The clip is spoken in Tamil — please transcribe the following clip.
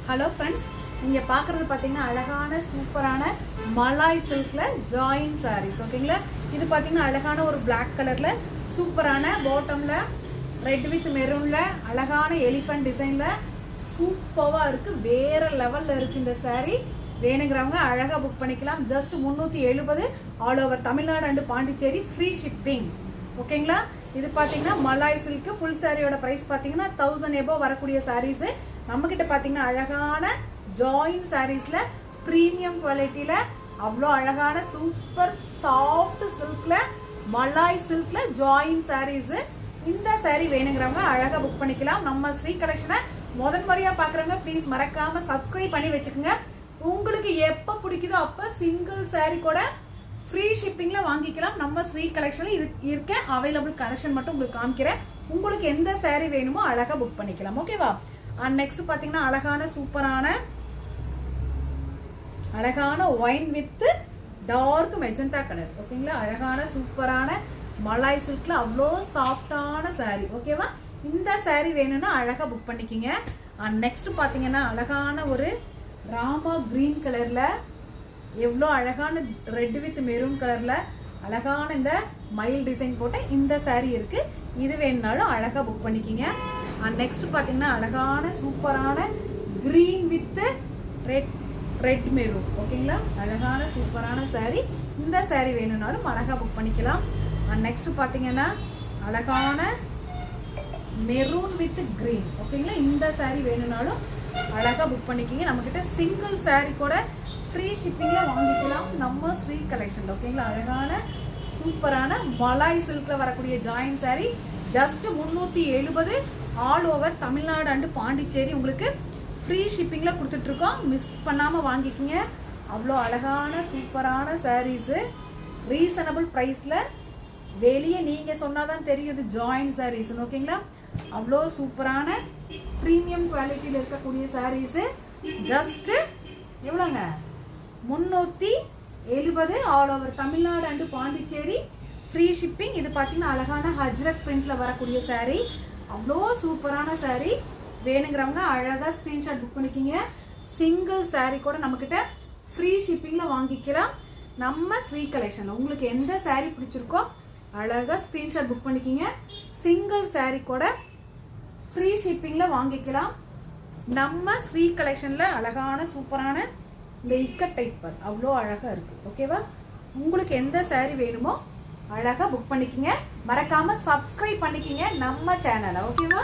ஹலோ ஃப்ரெண்ட்ஸ், நீங்க பாக்குறது பாத்தீங்கன்னா அழகான சூப்பரான மலாய் சில்க்ல ஜாயின் சாரீஸ். ஓகேங்களா, இது பாத்தீங்கன்னா அழகான ஒரு பிளாக் கலர்ல சூப்பரான பாட்டம்ல ரெட் வித் மெரூன்ல அழகான எலிஃபண்ட் டிசைன்ல சூப்பரா இருக்கு. வேற லெவல்ல இருக்கு இந்த சாரீ. வேணுங்கிறவங்க அழகா புக் பண்ணிக்கலாம். Just 370 all over Tamil Nadu and Pondicherry, free shipping. ஓகேங்களா, இது பாத்தீங்கன்னா மலாய் சில்க் ஃபுல் சாரியோட பிரைஸ் பாத்தீங்கன்னா 1000 எபோ வரக்கூடிய சாரீஸ். நம்ம கிட்ட பாத்தீங்கன்னா அழகான ஜாயின் சாரீஸ்ல பிரீமியம் குவாலிட்டியில அவ்வளோ அழகான சூப்பர் சாஃப்ட் சில்க்ல மலாய் சில்க்ல ஜாயின் சாரீஸ். இந்த சாரீ வேணுங்கிறவங்க அழகா புக் பண்ணிக்கலாம். நம்ம ஸ்ரீ கலெக்ஷனை முறையா பாக்குறவங்க ப்ளீஸ் மறக்காம சப்ஸ்கிரைப் பண்ணி வச்சுக்கோங்க. உங்களுக்கு எப்ப பிடிக்குதோ அப்ப சிங்கிள் சாரீ கூட ஃப்ரீ ஷிப்பிங்ல வாங்கிக்கலாம். நம்ம ஸ்ரீ கலெக்ஷன்ல இது இருக்க அவைலபிள் கலெக்ஷன் மட்டும் உங்களுக்கு காமிக்கிறேன். உங்களுக்கு எந்த சாரீ வேணுமோ அழகா புக் பண்ணிக்கலாம். ஓகேவா? அண்ட் நெக்ஸ்ட் பாத்தீங்கன்னா அழகான wine with dark magenta colour. ஓகேங்களா, அழகான சூப்பரான மலாய் சில்க்ல அவ்வளோ சாஃப்டான சாரீ. ஓகேவா, இந்த சாரீ வேணும்னா அழகா புக் பண்ணிக்கிங்க. அண்ட் நெக்ஸ்ட் பாத்தீங்கன்னா அழகான ஒரு ராமா கிரீன் கலர்ல எவ்வளோ அழகான ரெட் வித் மெரூன் கலர்ல அழகான இந்த மயில் டிசைன் போட்ட இந்த சாரீ இருக்கு. இது வேணுனாலும் அழகா புக் பண்ணிக்கிங்க. அண்ட் நெக்ஸ்ட் பாத்தீங்கன்னா அழகான சூப்பரான கிரீன் வித் ரெட் மெரூன். ஓகேங்களா, அழகான சூப்பரான சாரீ. இந்த சாரீ வேணும்னாலும் அழகா புக் பண்ணிக்கலாம். அண்ட் நெக்ஸ்ட் பாத்தீங்கன்னா அழகான மெரூன் வித் கிரீன். ஓகேங்களா, இந்த சாரீ வேணும்னாலும் அழகா புக் பண்ணிக்கிங்க. நம்ம கிட்ட சிங்கிள் சாரீ கூட ஃப்ரீ ஷிப்பிங்ல வாங்கிக்கலாம் நம்ம ஸ்ரீ கலெக்ஷன். ஓகேங்களா, அழகான சூப்பரான மலாய் சில்க்ல வரக்கூடிய join sari just 370 all over Tamil Nadu and Pondicherry உங்களுக்கு ஃப்ரீ ஷிப்பிங்ல கொடுத்துட்டு இருக்கோம். மிஸ் பண்ணாம வாங்கிக்கிங்க. அவ்வளோ அழகான சூப்பரான சாரீஸ் ரீசனபிள் பிரைஸ்ல. வெளியே நீங்க சொன்னாதான் தெரியுது ஜாயின் சாரீஸ். ஓகேங்களா, அவ்வளோ சூப்பரான பிரீமியம் குவாலிட்டியில இருக்கக்கூடிய சாரீஸ் ஜஸ்ட் எவ்வளோங்க 370 all over Tamil Nadu and Pondicherry, free shipping. இது பார்த்தீங்கன்னா அழகான ஹஜ்ரக் பிரிண்ட்ல வரக்கூடிய சாரீ. அவ்வளோ சூப்பரான சாரீ. வேணுங்கிறவங்க அழகா ஸ்கிரீன்ஷாட் புக் பண்ணிக்கிங்க. சிங்கிள் சாரீ கூட நம்மக்கிட்ட ஃப்ரீ ஷிப்பிங்ல வாங்கிக்கலாம் நம்ம ஸ்ரீ கலெக்ஷன். உங்களுக்கு எந்த சாரீ பிடிச்சிருக்கோ அழகா ஸ்கிரீன்ஷாட் புக் பண்ணிக்கிங்க. சிங்கிள் சாரீ கூட ஃப்ரீ ஷிப்பிங்ல வாங்கிக்கலாம் நம்ம ஸ்ரீ கலெக்ஷன்ல. அழகான சூப்பரான இந்த இக்கட் டைப் அவ்வளோ அழகா இருக்கு. ஓகேவா, உங்களுக்கு எந்த சாரீ வேணுமோ அழகா புக் பண்ணிக்கிங்க. மறக்காம சப்ஸ்கிரைப் பண்ணிக்கிங்க நம்ம சேனலை. ஓகேவா?